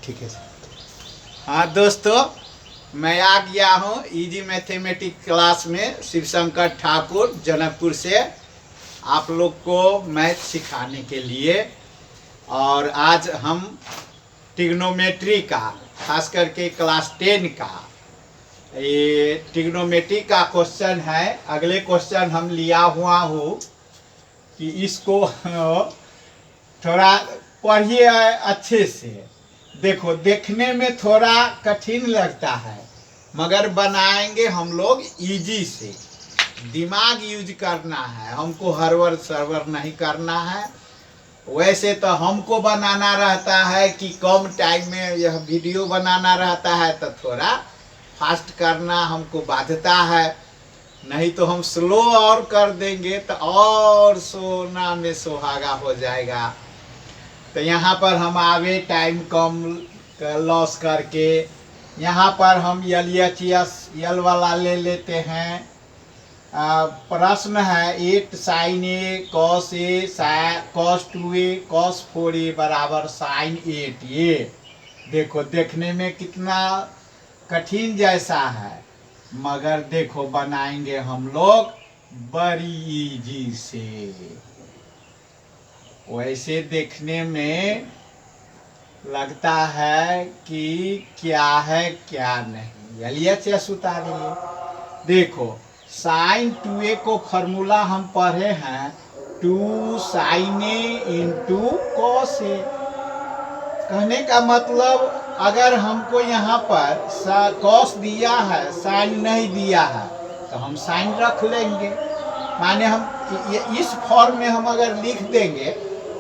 ठीक है सर। हाँ दोस्तों, मैं आ गया हूँ इजी मैथमेटिक्स क्लास में शिवशंकर ठाकुर जनकपुर से आप लोग को मैथ सिखाने के लिए। और आज हम ट्रिग्नोमेट्री का, खास करके क्लास 10 का ये ट्रिग्नोमेट्री का क्वेश्चन है। अगले क्वेश्चन हम लिया हुआ हूँ कि इसको थोड़ा पढ़िए अच्छे से। देखो, देखने में थोड़ा कठिन लगता है मगर बनाएंगे हम लोग इजी से। दिमाग यूज करना है हमको, हरवर सरवर नहीं करना है। वैसे तो हमको बनाना रहता है कि कम टाइम में यह वीडियो बनाना रहता है, तो थोड़ा फास्ट करना हमको बाध्यता है। नहीं तो हम स्लो और कर देंगे तो और सोना में सुहागा हो जाएगा। तो यहाँ पर हम आगे टाइम कम लॉस करके यहाँ पर हम यल वाला ले लेते हैं। प्रश्न है 8 sin a cos a cos 2a cos 4a बराबर sin 8। ये देखो, देखने में कितना कठिन जैसा है मगर देखो बनाएंगे हम लोग बड़ी इजी से। वैसे देखने में लगता है कि क्या है क्या नहीं। एलियस उतारिए। देखो, साइन 2a को फॉर्मूला हम पढ़े हैं 2 sin a into cos a। कहने का मतलब अगर हमको यहाँ पर कॉस दिया है, साइन नहीं दिया है, तो हम साइन रख लेंगे। माने हम इस फॉर्म में हम अगर लिख देंगे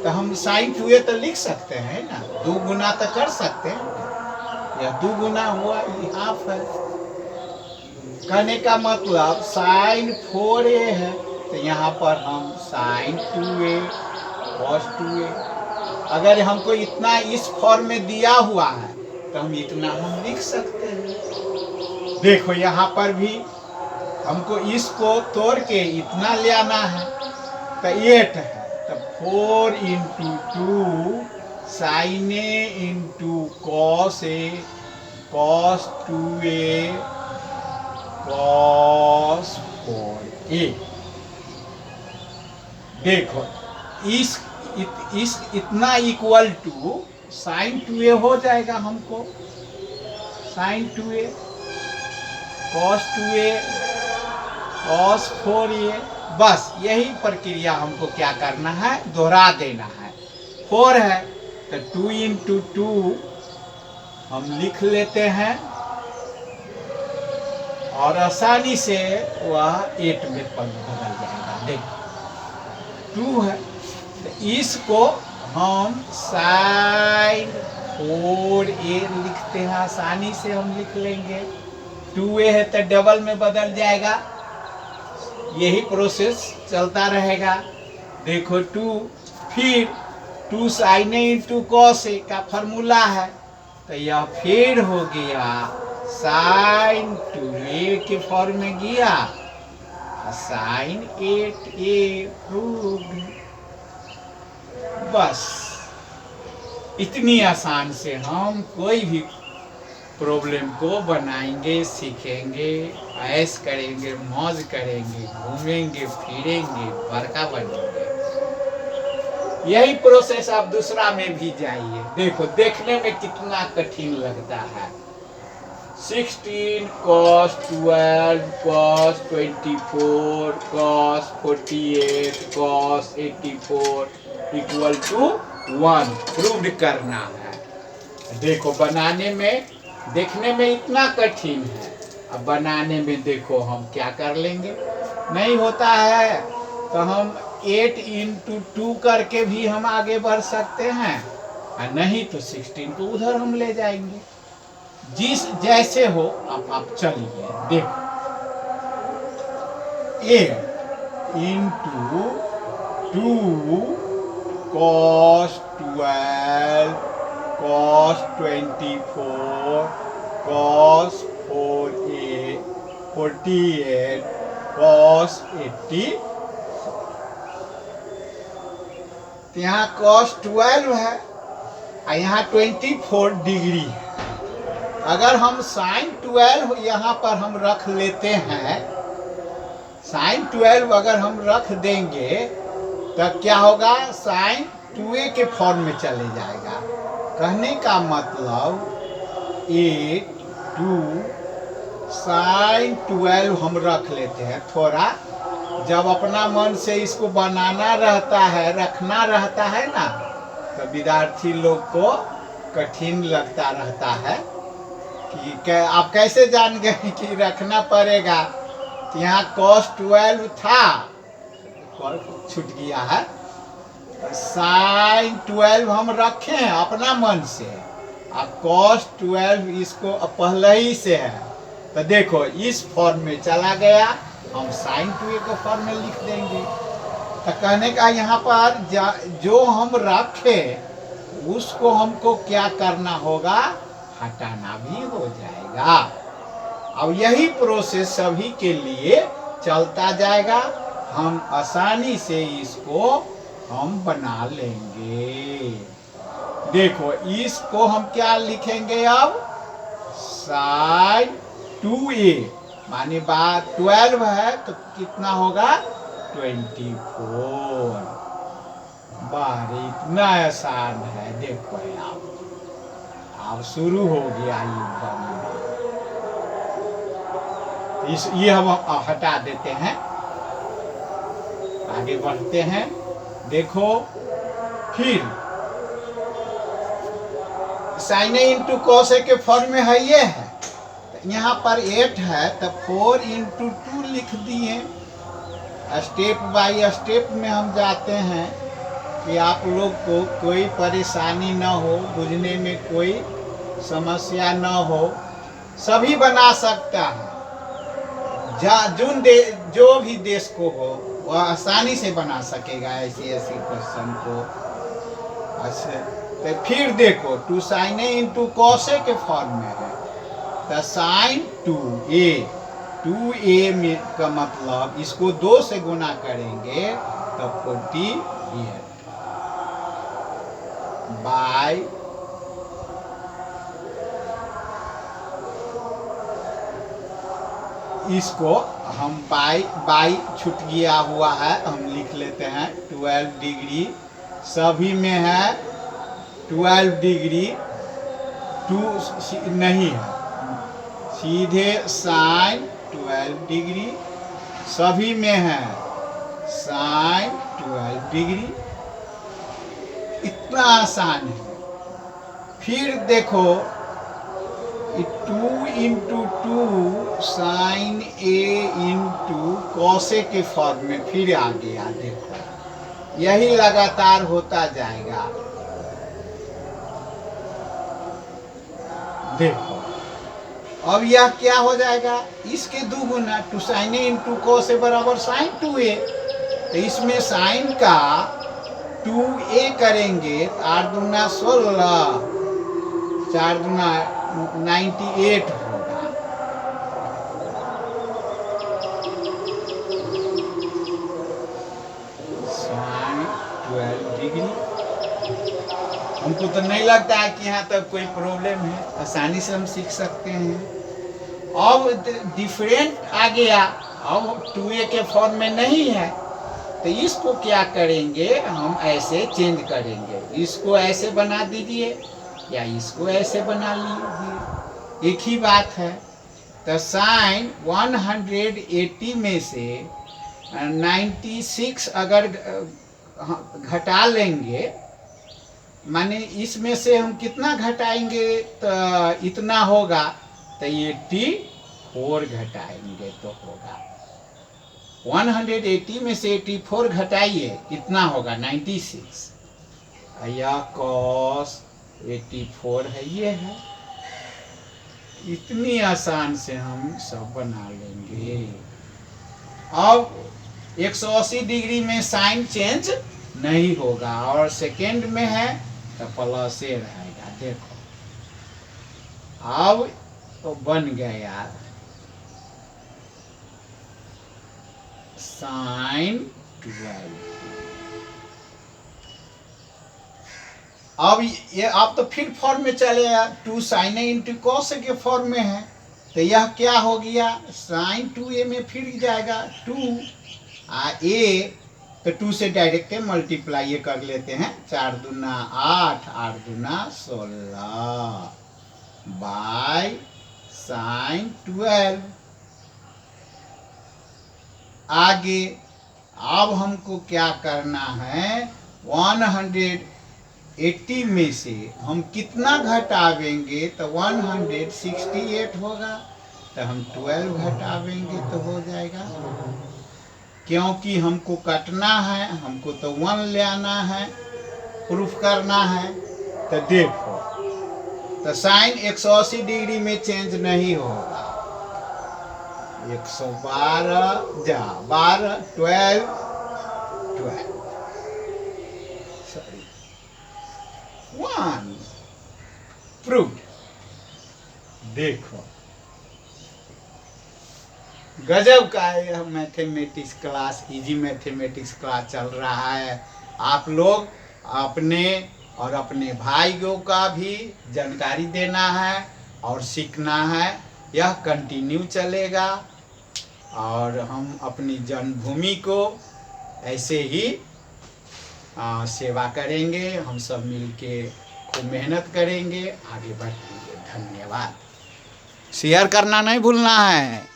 तो हम साइन 2a तो लिख सकते हैं ना, 2 गुना तो कर सकते हैं। यह 2 गुना हुआ, ये हाफ है। कहने का मतलब साइन 4a है तो यहाँ पर हम साइन 2a cos 2a। अगर हमको इतना इस फॉर्म में दिया हुआ है तो हम इतना हम लिख सकते हैं। देखो, यहाँ पर भी हमको इसको तोड़ के इतना ले आना है तो 8 है, तो 4 into 2 sine a into cos a cos 2a cos 4a। देखो, इतना इक्वल टू साइन 2a हो जाएगा हमको। Sign 2a cos 2a cos 4a, बस यही प्रक्रिया हमको क्या करना है, दोहरा देना है। 4 है तो 2 इंटू 2 हम लिख लेते हैं और आसानी से वह 8 में बदल जाएगा। देखो, 2 है तो इसको हम साइन 4a लिखते हैं, आसानी से हम लिख लेंगे। 2a है तो डबल में बदल जाएगा। यही प्रोसेस चलता रहेगा। देखो 2, फिर 2 sin a into cos a का फॉर्मूला है तो यह फिर हो गया साइन 2a के फॉर्म में गया साइन 8a प्रूव्ड। बस इतनी आसान से हम कोई भी प्रॉब्लम को बनाएंगे, सीखेंगे, ऐश करेंगे, मौज करेंगे, घूमेंगे फिरेंगे, बड़का बनेंगे। यही प्रोसेस आप दूसरा में भी जाइए। देखो, देखने में कितना कठिन लगता है। 16 cos 12 cos 24 cos 48 cos 84 equal to 1 proved करना है। देखो, बनाने में, देखने में इतना कठिन है, अब बनाने में देखो हम क्या कर लेंगे। नहीं होता है तो हम 8 इंटू 2 करके भी हम आगे बढ़ सकते हैं, और नहीं तो 16 को उधर हम ले जाएंगे। जिस जैसे हो आप चलिए। देखो, 8 into 2 cos 12 cos 24 cos 4a 48 cos 80। यहाँ cos 12 है यहाँ 24 डिग्री है। अगर हम साइन 12 यहाँ पर हम रख लेते हैं, साइन 12 अगर हम रख देंगे तो क्या होगा, साइन 2a के फॉर्म में चले जाएगा। कहने का मतलब 8 2 साइन 12 हम रख लेते हैं। थोड़ा जब अपना मन से इसको बनाना रहता है, रखना रहता है ना, तो विद्यार्थी लोग को कठिन लगता रहता है कि आप कैसे जान गए कि रखना पड़ेगा। तो यहाँ cos 12 था, छूट गया है, साइन 12 हम रखे हैं अपना मन से, अब cos 12 इसको पहले ही से है, तो देखो इस फॉर्म में चला गया, हम साइन 2a को फॉर्म में लिख देंगे। तो कहने का यहाँ पर जो हम रखे उसको हमको क्या करना होगा, हटाना भी हो जाएगा। अब यही प्रोसेस सभी के लिए चलता जाएगा, हम आसानी से इसको हम बना लेंगे। देखो इसको हम क्या लिखेंगे, अब साइन 2a माने बात 12 है तो कितना होगा 24। बारे इतना आसान है, देखो अब शुरू हो गया ये बनना। ये हम हटा देते हैं, आगे बढ़ते हैं। देखो फिर sign A into cos A के फॉर्म में है, ये है, यहाँ पर 8 है तो 4 इंटू 2 लिख दिए। स्टेप बाय स्टेप में हम जाते हैं कि आप लोग को कोई परेशानी न हो, बुझने में कोई समस्या न हो, सभी बना सकता है। जो भी देश को हो वह आसानी से बना सकेगा ऐसे क्वेश्चन को। अच्छा तो फिर देखो 2 sign A into cos A के फॉर्म में है, तो साइन 2a में का मतलब इसको 2 से गुना करेंगे तो 48 बाय इसको हम बाई छूट गया हुआ है, हम लिख लेते हैं 12 डिग्री, सभी में है 12 डिग्री, 2 नहीं है, सीधे साइन 12 डिग्री, सभी में है साइन 12 डिग्री, इतना आसान है। फिर देखो 2 into 2 sign A into cos A के फॉर्म में फिर आ गया। देखो यही लगातार होता जाएगा। देखो अब यह क्या हो जाएगा, इसके 2 गुना 2 sign A into cos A बराबर साइन 2a, तो इसमें साइन का 2a करेंगे, 8 दूना 16, 4 दूना 98 होगा। Sine 12 degree. हमको तो नहीं लगता है कि यहाँ तक कोई प्रॉब्लम है, आसानी से हम सीख सकते हैं। अब डिफरेंट आ गया, अब 2a के फॉर्म में नहीं है, तो इसको क्या करेंगे, हम ऐसे चेंज करेंगे, इसको ऐसे बना दीजिए या इसको ऐसे बना लीजिए, एक ही बात है। तो साइन 180 में से 96 अगर घटा लेंगे, माने इसमें से हम कितना घटाएंगे तो इतना होगा, तो 84 घटाएंगे तो होगा 180 में से 84 घटाइए, इतना होगा 96। यह cos 84 है, ये है। इतनी आसान से हम सब बना लेंगे। अब 180 डिग्री में साइन चेंज नहीं होगा और सेकेंड में है तो प्लस ए रहेगा। देखो अब तो बन गया साइन 12। अब ये आप तो फिर फॉर्म में चले आया, 2 sin a इंटू कॉस के फॉर्म में है, तो यह क्या हो गया, साइन 2a में फिर जाएगा 2 a, तो 2 से डायरेक्ट मल्टीप्लाई कर लेते हैं, 4 दूना 8, 8 दूना 16 बाय साइन 12। आगे अब हमको क्या करना है, 180 में से हम कितना घटावेंगे, तो 168 होगा, तो हम 12 घटावेंगे तो हो जाएगा, क्योंकि हमको कटना है, हमको तो 1 ले आना है, प्रूफ करना है। तो देखो, तो साइन 180 डिग्री में चेंज नहीं होगा, 112 जा 12 12 12 सॉरी 1 प्रूफ। देखो गजब का यह mathematics class, easy mathematics class चल रहा है। आप लोग अपने और अपने भाइयों का भी जानकारी देना है और सीखना है, यह कंटिन्यू चलेगा और हम अपनी जन्मभूमि को ऐसे ही सेवा करेंगे, हम सब मिलके खूब मेहनत करेंगे, आगे बढ़ेंगे। धन्यवाद। शेयर करना नहीं भूलना है।